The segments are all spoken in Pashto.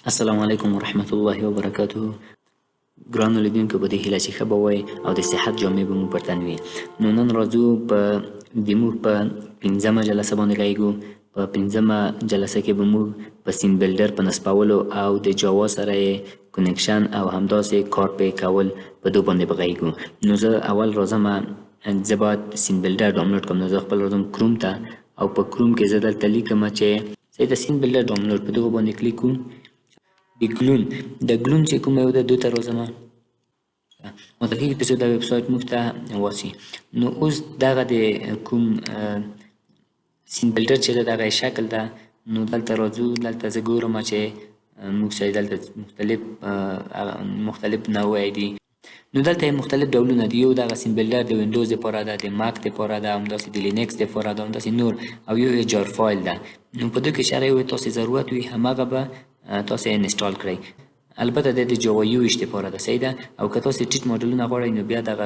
السلام علیکم ورحمت الله وبرکاته. ګرانو لیدونکو په دې هیله چې ښه به وئ او د صحت جامې به مو پر تن وي. نو نن راځو موږ په 5مه جلسه باندې لګیږو. په 5مه جلسه کې به موږ په سین بلډر په نصبولو او د جاوا سره یې کنیکشن او همداسې کار پې کول په دو باندې بغیږو. نو زه اول راځم زه باید سین بلډر ډاونلوډ کړم. نو زه خپل راځم کروم ته او په کروم کې زه دلته لیکم چې زه د سین بلډر ډاونلوډ په دغه باندې کلیک کوم. د ګلون چې کوم یو د دوی ته راځم مطلب کېږي تر څو دا ویب سایټ موږ ته واسي. نو اوس دغه د کوم سین بلډر چې ده دغه شکل ده. نو دلته راځو، دلته زه ګورم چې موږ سره دلته مختلف نوع دي. نو دلته مختلف ډولونه دي. یو دغه سین بلډر د وینډوز دپاره ده، د ماک دپاره ده، همداسې د لینکس دپاره ده، همداسې نور او یو جار فایل ده. نو په دې کې چې هر یو تاسې ضرورت وي همهغه به تاسې انسټال کړئ. البته د جاوا یو ایش دپاره ده، صحیح ده. او که تاسې ټیټ ماډلونه غواړئ نو بیا دغه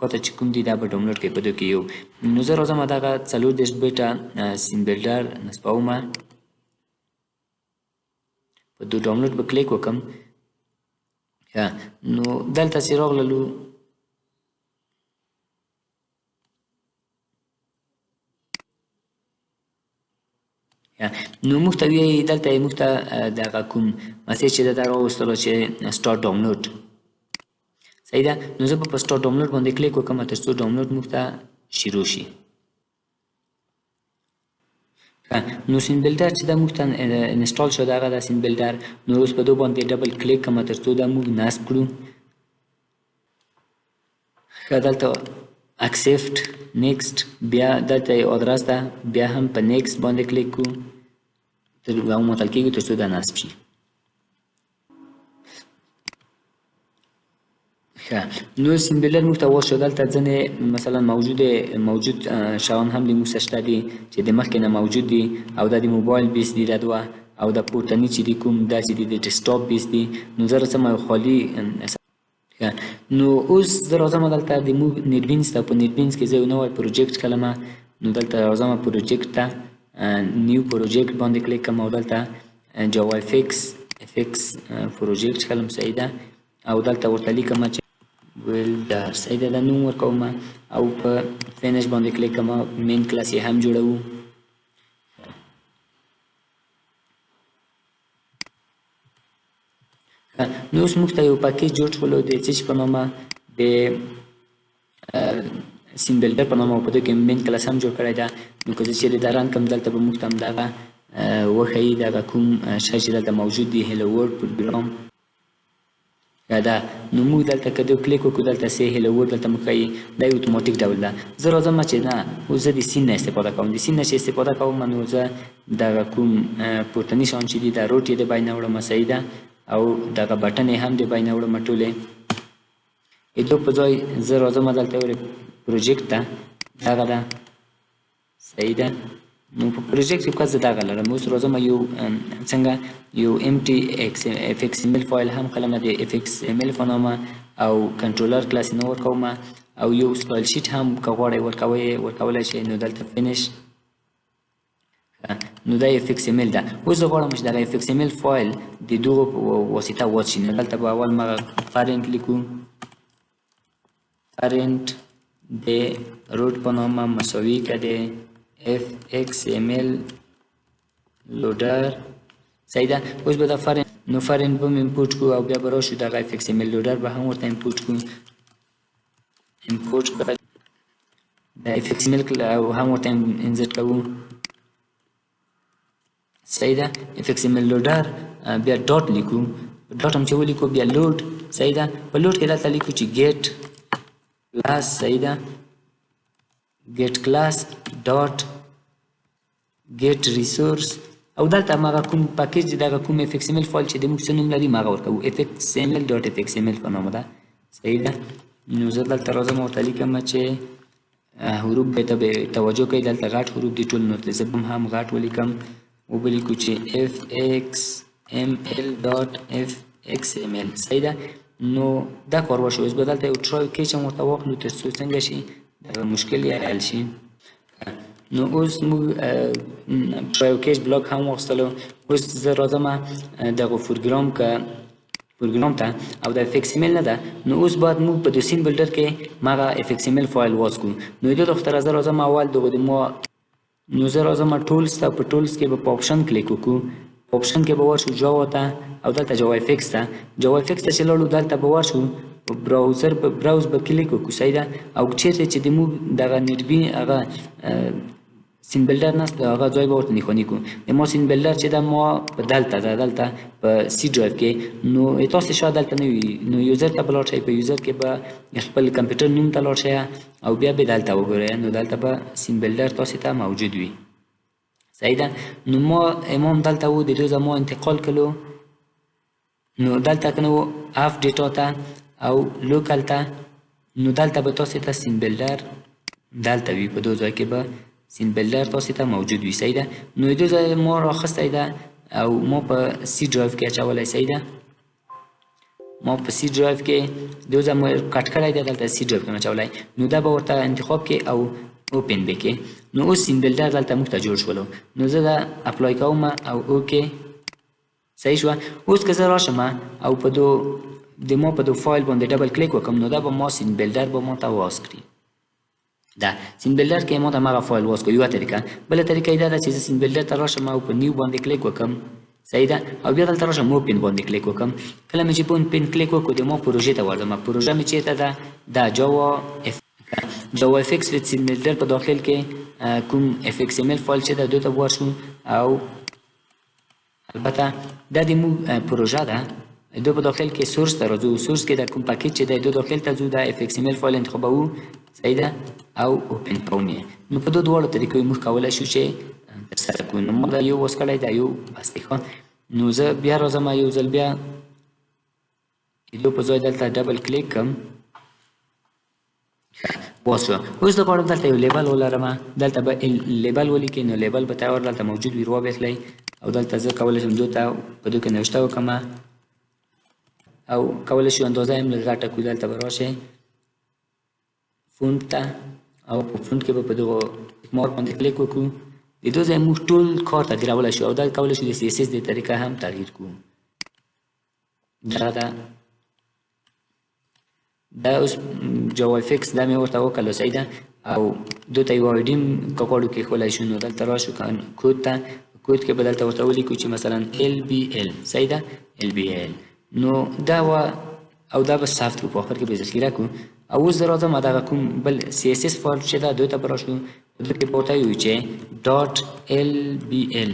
کاته چې کوم دي دا به ډاونلوډ کړئ په دې کې یو. نو زه راځم دغه 40 بیټه سین بلډر نصبومه. په دو ډاونلوډ به کلیک وکم. نو دلته چې راغللو نو موږ ته وایي دلته یې موږ ته دغه کوم مسیج چې ده راوستلو چې سټارټ ډاونلوډ، صحیح ده. نو زه به په سټارټ ډاونلوډ باندې کلیک وکړم تر څو ډاونلوډ موږ ته شروع شي. نو سین بلډر چې دا موږ ته انسټال شو دغه د سین بلډر. نو اوس په دو باندې ډبل کلیک کوم تر څو دا موږ نصب کړو. دلته اکسپټ نیکسټ، بیا دلته یو ادرس ده، بیا هم په نیکسټ باندې کلیک کوو تر هغه مطلع کېږي تر څو دا نصب شي. نو سین بلډر موږ ته واس شو. دلته ځینې مثلا موجود شیان هم د موږ سره شته دي چې د مخکې نه موجود دي او دا د موبایل بیس دي دا دوه، او دا پورتني چې دي کوم دا چې دي د ډیسکټاپ بیس دي. نو زه راځم خالي. نو اوس زه راځم دلته د موږ نیټبینز ته. په نیټبینز کې زه یو نوی پروجیکټ کلمه. نو دلته راځم پروجیکټ ته، نیو پروجیکټ باندې کلیک کوم او دلته JavaFx پروجیکټ کلم، صحیح ده. او دلته ورته لیکم چې بلډر، صحیح ده. دا نوم ورکوم او په فینش باندې کلیک کوم. مین کلاس یې هم جوړوو. نو اوس موږ ته یو پاکیج جوړ شولو د څه شي په نامه د سین بلډر په نامه، او په دې کې مین کلاس هم جوړ کړی ده. نو که زه چیرې دا رن کړم دلته به موږ ته هم دغه وښیي دغه کوم شی چې دلته موجود دي هیلو ورډ پروګرام ده. نو موږ دلته که دې کلیک وکړو دلته سي هیلو ورډ دلته موږ ښیي دا یو اتوماتیک ډول ده. زه راځم چې نه اوس زه د سین نه استفاده کوم. د سین نه چې استفاده کوم نو زه دغه کوم پورتني شیان چې دي دا روټ یې د بای نه وړم، صحیح ده. او دغه بټن یې هم د بای نه وړم ټولې. دو په ځای زه راځم دلته پروجیکټ ته دغه ده، صحیح ده. نو په پروجیکټ کې که زه دغه لرم. اوس راځم یو څنګه یو empty fxml فایل هم خلم د fxml په نامه او کنټرولر کلاس نه ورکوم او یو سټایل شیټ هم که غواړئ ورکولی شئ. نو دلته فینش، نو دا fxml ده. اوس زه غواړم چې دغه fxml فایل د دغو واسطه واچي. نو دلته به اول مغه فرنټ لیکو، فرنټ د روټ په نامه مساوي که د fxml لوډر، صحیح ده. اوس به دا فرنټ، نو فرنټ به امپورټ کړو او بیا به راشو دغه fxml لوډر به هم ورته امپورټ کړو. امپورټ کړه د fxml او هم ورته انزرټ کوو، صحیح ده. fxml لوډر بیا ډاټ لیکو، ډاټ هم چې ولیکو بیا لوډ، صحیح ده. په لوډ کې دلته لیکو چې ګیټ کلاس، صحیح ده. ګیټ کلاس ډاټ ګیټ ریسورس او دلته هغه کوم پاکیج دغه کوم fxml فایل چې د موږ څه نوم لري هغه ورکوو fxml.fxml په نامه ده، صحیح ده. نو زه دلته راځم ورته لیکم چې حروف به ته توجه کوئ دلته غټ حروف دي ټول. نو زه به هم غټ ولیکم وبه لیکو چې fxml.fxml، صحیح ده. نو دا کار وشو. اوس به دلته یو ټرای کیچ هم ورته واخلو تر څو څنګه شي دغه مشکل یې حل شي. نو اوس موږ په یو کیج بلاک هم واخیستلو. اوس زه راځم دغه فورګراوند پروګرام ته او د اف ایکس ام ال نه ده، نو اوس باید موږ په د سین بلډر کې مغه اف ایکس ام ال فایل واس کړو. نو د دغه زه راځم اول دغه د ما نو زه راځم ټولز ته. په ټولز کې به په آپشن کلیک وکړو. په آپشن کې به ورشو جاوا ته او دلته جاوا اف ایکس ته. جاوا اف ایکس ته چې لاړو دلته به ورشو په براوزر په براوز به کلیک وکړو صحیح ده. او چیرته چې د موږ دغه نیټبین هغه سین بلډر نه هغه ځای به ورته نښاني کړو. د ما سین بلډر چې ده ما په دلته ده، دلته په سی ډرایو کې. نو تاسو شاید دلته نه وي، نو یوزر ته به لاړ شئ. په یوزر کې به خپل کمپیوټر نوم ته لاړ شئ او بیا به دلته وګورئ. نو دلته به سین بلډر تاسو ته موجود وي صحیح ده. نو ما امام دلته و د دوی ما انتقال کړو. نو دلته کنو اف ډیټا ته او لوکل ته. نو دلته به تاسو ته سین بلډر دلته وي، په دوه ځای کې به سین بلډر تاسو ته موجود وي صحیح ده. نو دوه ځای ما راخستی ده او ما په سی ډرایو کې اچولی صحیح ده. ما په سی ډرایو کې دوه ځای ما کټ کړی دی، دلته سی ډرایو کې مې اچولی. نو دا به ورته انتخاب کې او اوپن به کې. نو اوس سین بلډر دلته موږ ته جوړ شولو. نو زه دا اپلای کوم او اوکې صحیح شوه. اوس که زه راشم او په د ما په دو فایل باندې ډبل کلیک وکم، نو دا به ما سین بلډر به ما ته واس کړي. دا سین بلډر کې ما ته مغه فایل واس کړو. یوه طریقه. بله طریقه یې دا ده چې زه سین بلډر ته راشم او په نیو باندې کلیک وکم صحیح ده. او بیا دلته راشم اوپن باندې کلیک وکم. کله مې چې په اوپن کلیک وکړو د ما پروژې ته ورځم. پروژه مې چیرته ده؟ دا جاوا اف ایکس ویت سین بلډر په داخل کې کوم اف ایکس ام ال فایل چې ده دوی ته ورشو. او البته دا د موږ پروژه ده، دو په داخل کې سورس ته راځو. سورس کې د کوم پاکیج چې دی دو داخل ته ځو، د اف ایکس ام ال فایل انتخابوو صحیح ده او اوپن کوو یې. نو په دواړو طریقو موږ کولی شو چې ترسره کړو. نو ما دا یو واس کړی دا یو بس دی ښه. نو زه بیا راځم یو ځل بیا دو په ځای دلته ډبل کلیک کړم واس شو. اوس د غواړم دلته یو لیبل ولرم، دلته به لیبل ولیکئ. نو لیبل به تیار دلته موجود وي، راوبخلئ او دلته زه کولی شم دو ته په دو کې نوشته وکړم او کولی شو اندازه یې لږ غټه کړو. دلته به راشئ فونټ ته او په فونټ کې به په دغه مار باندې کلیک وکړو. د دو ځای موږ ټول کار تغیرولی شو او دا کولی شو د سی اس اس د طریقه هم تغییر کړو. دغه ده دا اوس جاوا اف ایکس دا مې ورته وکړلو صحیح ده. او دو ته یو آی ډي هم که غواړو کېښولی شو. نو دلته راشو کود ته، کود کې به دلته ورته ولیکو چې مثلا ال بي ال صحیح ده ال بي ال. نو دا و او دا به ثبت کړو، په آخر کې به ذخیره کړو. او اوس زه راځم دغه کوم بل سی اس اس فایل چې ده دوی ته به راشو. دلته کې به ورته ووایو چې ډاټ ال بي ال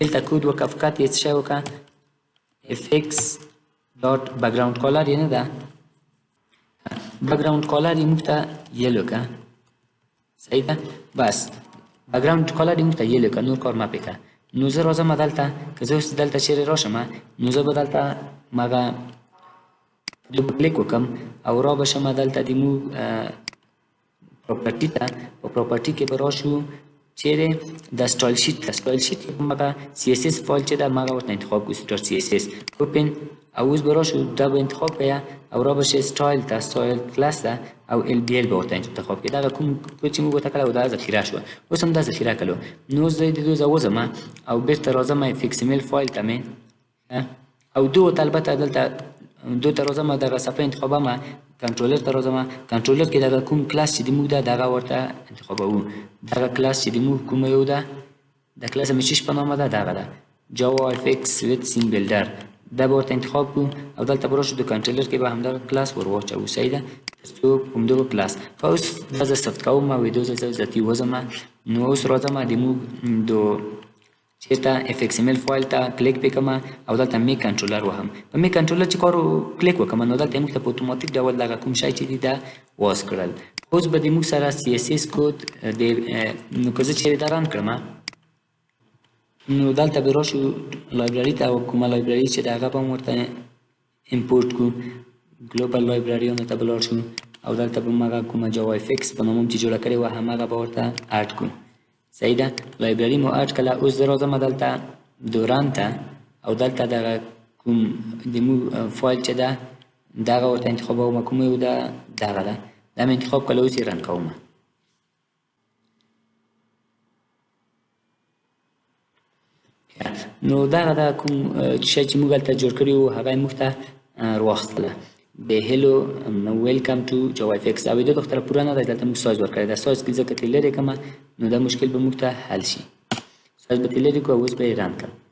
دلته کود وکړه، فقط یې څه شی وکړه اف ایکس ډاټ بکګراوند کالر یې نه ده، بکګراوند کالر یې موږ ته یلو کړه صحیح ده. بس بکګراوند کالر یې موږ ته یلو کړه، نور کار مه پرې کړه. نو زه راځم دلته که زه اوس دلته چیرې راشم نو زه به دلته مغه کلیک وکم او را بشم دلته د موږ پراپرټي ته. په پراپرټي کې به راشو چیرې د سټایل شیټ ته. سټایل شیټ کې مغه سی اس اس فایل چې ده مغه ورته انتخاب کړو ډاټ سی اس اس اوپن. او اوس به راشو دا به انتخاب کړئ او را بشئ سټایل ته، سټایل کلاس ته او ال بي ال به ورته انتخاب کړئ. دغه کوم کود چې موږ ورته کړی و دا ذخیره شوه. اوس هم دا ذخیره کړلو. نو زه د دوی ځای وځم او بېرته راځم اف ایکس ام ال فایل ته مې او دو ته البته دلته دو ته راځم دغه صفحه انتخابوم، کنټرولر ته راځم. کنټرولر کې دغه کوم کلاس چې د موږ ده دغه ورته انتخابوو. دغه کلاس چې د موږ کومه یو ده د کلاس مې چې په نامه ده دغه ده جاوا اف ایکس ویت سین بلډر. دا به ورته انتخاب کړو او دلته به راشو د کنټرولر کې به همدغه کلاس ور واچوو صحیح ده تر څو همدغه کلاس. خو اوس دا زه ثبت کوم او ویډیو زه ذاتي وځم. نو اوس راځم د موږ د چیرته اف ایکس ام ال فایل ته کلیک پې کوم او دلته می کنټرولر وهم. په می کنټرولر چې کار کلیک وکړم نو دلته موږ ته په اتوماتیک ډول دغه کوم شی چې دی دا واس کړل. اوس به د موږ سره سی اس اس کود نو که زه چیرې دا ران کړم نو دلته به راشو لایبرري ته او کومه لایبرري چې د هغه به هم ورته امپورټ کړو. ګلوبل لایبرریانو ته به لاړ شو او دلته به هم هغه کومه جاوا اف ایکس په نوم چې جوړه کړې وه همهغه به ورته اډ کړو صحیح ده. لایبرري مو اډ کړله. اوس زه راځم دلته دوران ته او دلته دغه کوم د موږ فایل چې ده دغه ورته انتخابوم. کوم یو ده دغه ده دا مې انتخاب کړله. اوس یې رن کوم. نو دغه دا کوم شی چې موږ هلته جوړ کړي وو هغه یې موږ ته راواخیستله د هیلو ویلکم ټو JavaFx او د دغه طرف پوره نه دی دلته موږ سایز ورکړی دا سایز کې ځکه ترې لرې کړمه نو دا مشکل به موږ ته حل شي سایز به ترې لرې کړو او اوس به یې رن کړم